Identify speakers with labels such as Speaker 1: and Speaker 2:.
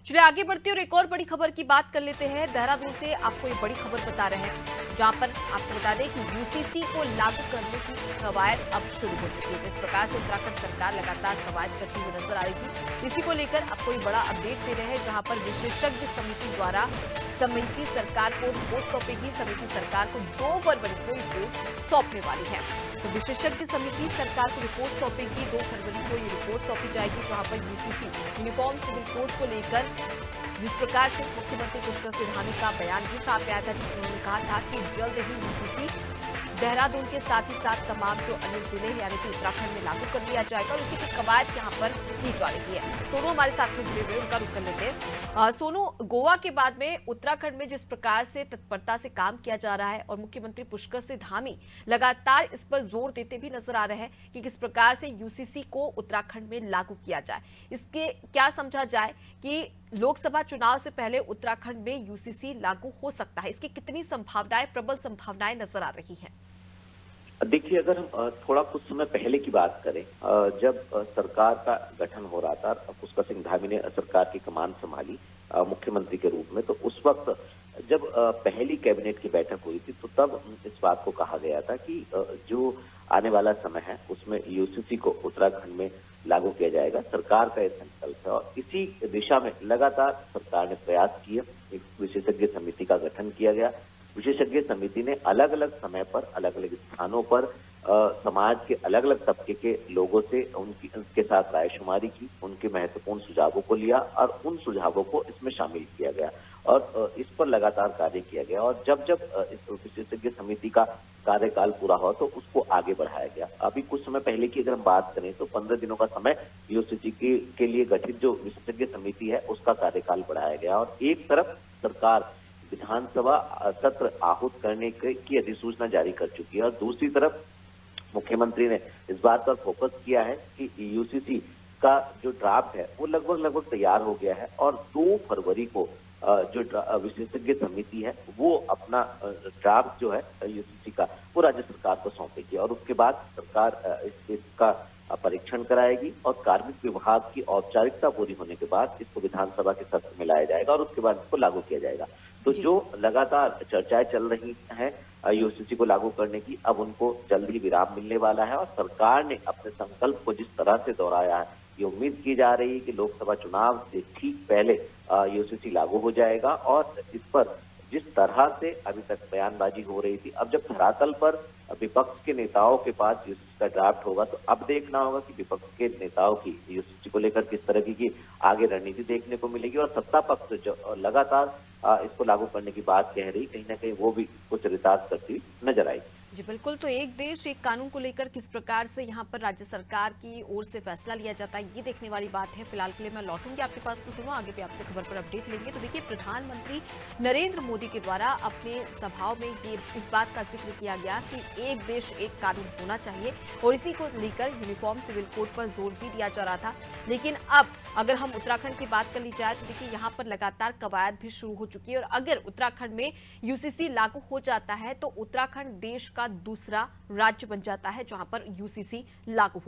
Speaker 1: चलिए आगे बढ़ते और एक और बड़ी खबर की बात कर लेते हैं। देहरादून से आपको ये बड़ी खबर बता रहे हैं, जहां पर आपको बता दें कि यूसीसी को लागू करने की कवायद अब शुरू हो चुकी है। जिस प्रकार से उत्तराखंड सरकार लगातार कवायद करती हुई नजर आ रही थी, इसी को लेकर आपको ये बड़ा अपडेट दे रहे हैं, जहां पर विशेषज्ञ समिति द्वारा समिति सरकार को रिपोर्ट सौंपेगी। समिति सरकार को 2 फरवरी को रिपोर्ट सौंपने वाली है। तो विशेषज्ञ समिति सरकार को रिपोर्ट सौंपेगी। 2 फरवरी को ये रिपोर्ट सौंपी जाएगी, जहां पर यूसीसी यूनिफॉर्म सिविल कोड को लेकर जिस प्रकार से मुख्यमंत्री पुष्कर सिंह धामी का बयान भी सामने आया था, जिसमें उन्होंने कहा था कि जल्द ही यूसीसी देहरादून के साथ ही साथ तमाम जो अन्य जिले हैं यानी कि उत्तराखंड में लागू कर लिया जाएगा और इसी की कवायद यहाँ पर की जा रही है। सोनू हमारे साथ में जुड़े हुए, उनका रुख कर लेते हैं। सोनू, गोवा के बाद में उत्तराखंड में जिस प्रकार से तत्परता से काम किया जा रहा है और मुख्यमंत्री पुष्कर सिंह धामी लगातार इस पर जोर देते भी नजर आ रहे हैं कि किस प्रकार से यूसीसी को उत्तराखंड में लागू किया जाए। इसके क्या समझा जाए कि लोकसभा चुनाव से पहले उत्तराखंड में यूसीसी लागू हो सकता है, इसकी कितनी संभावनाएं, प्रबल संभावनाएं नजर आ रही हैं?
Speaker 2: देखिए, अगर हम थोड़ा कुछ समय पहले की बात करें, जब सरकार का गठन हो रहा था, पुष्कर सिंह धामी ने सरकार की कमान संभाली मुख्यमंत्री के रूप में, तो उस वक्त जब पहली कैबिनेट की बैठक हुई थी, तो तब इस बात को कहा गया था कि जो आने वाला समय है उसमें यूसीसी को उत्तराखंड में लागू किया जाएगा। सरकार का यह संकल्प है और इसी दिशा में लगातार सरकार ने प्रयास किए। एक विशेषज्ञ समिति का गठन किया गया। विशेषज्ञ समिति ने अलग अलग समय पर अलग अलग स्थानों पर समाज के अलग अलग तबके के लोगों से उनके साथ रायशुमारी की, उनके महत्वपूर्ण सुझावों को लिया और उन सुझावों को इसमें शामिल किया गया और इस पर लगातार कार्य किया गया। और जब जब इस विशेषज्ञ समिति का कार्यकाल पूरा हुआ तो उसको आगे बढ़ाया गया। अभी कुछ समय पहले की अगर हम बात करें तो 15 दिनों का समय यूसीसी के लिए गठित जो विशेषज्ञ समिति है उसका कार्यकाल बढ़ाया गया। और एक तरफ सरकार विधानसभा सत्र आहूत करने की अधिसूचना जारी कर चुकी है और दूसरी तरफ मुख्यमंत्री ने इस बात पर फोकस किया है कि यूसीसी का जो ड्राफ्ट है वो लगभग तैयार हो गया है और 2 फरवरी को जो विशेषज्ञ समिति है वो अपना ड्राफ्ट जो है यूसीसी का वो राज्य सरकार को सौंपेगी और उसके बाद सरकार इसका परीक्षण कराएगी और कार्मिक विभाग की औपचारिकता पूरी होने के बाद इसको विधानसभा के सत्र में लाया जाएगा और उसके बाद इसको लागू किया जाएगा। तो जो लगातार चर्चाएं चल रही हैं यूसीसी को लागू करने की, अब उनको जल्द ही विराम मिलने वाला है और सरकार ने अपने संकल्प को जिस तरह से दोहराया है, ये उम्मीद की जा रही है कि लोकसभा चुनाव से ठीक पहले यूसीसी लागू हो जाएगा। और इस पर जिस तरह से अभी तक बयानबाजी हो रही थी, अब जब धरातल पर विपक्ष के नेताओं के पास यूसीसी का ड्राफ्ट होगा तो अब देखना होगा कि विपक्ष के नेताओं की यूसीसी को लेकर किस तरह की आगे रणनीति देखने को मिलेगी और सत्ता पक्ष जो लगातार इसको लागू करने की बात कह रही, कहीं ना कहीं वो भी कुछ रिताज करती नजर आई।
Speaker 1: जी बिल्कुल, तो एक देश एक कानून को लेकर किस प्रकार से यहाँ पर राज्य सरकार की ओर से फैसला लिया जाता है, ये देखने वाली बात है। फिलहाल के लिए मैं लौटूंगी आपके पास में, सुनो आगे भी आपसे खबर पर अपडेट लेंगे। तो देखिए, प्रधानमंत्री नरेंद्र मोदी के द्वारा अपने सभाओं में ये इस बात का जिक्र किया गया कि एक देश एक कानून होना चाहिए और इसी को लेकर यूनिफॉर्म सिविल कोड पर जोर भी दिया जा रहा था। लेकिन अब अगर हम उत्तराखंड की बात कर ली जाए तो देखिए, यहाँ पर लगातार कवायद भी शुरू हो चुकी है और अगर उत्तराखंड में यूसीसी लागू हो जाता है तो उत्तराखंड देश का दूसरा राज्य बन जाता है जहां पर यूसीसी लागू हो।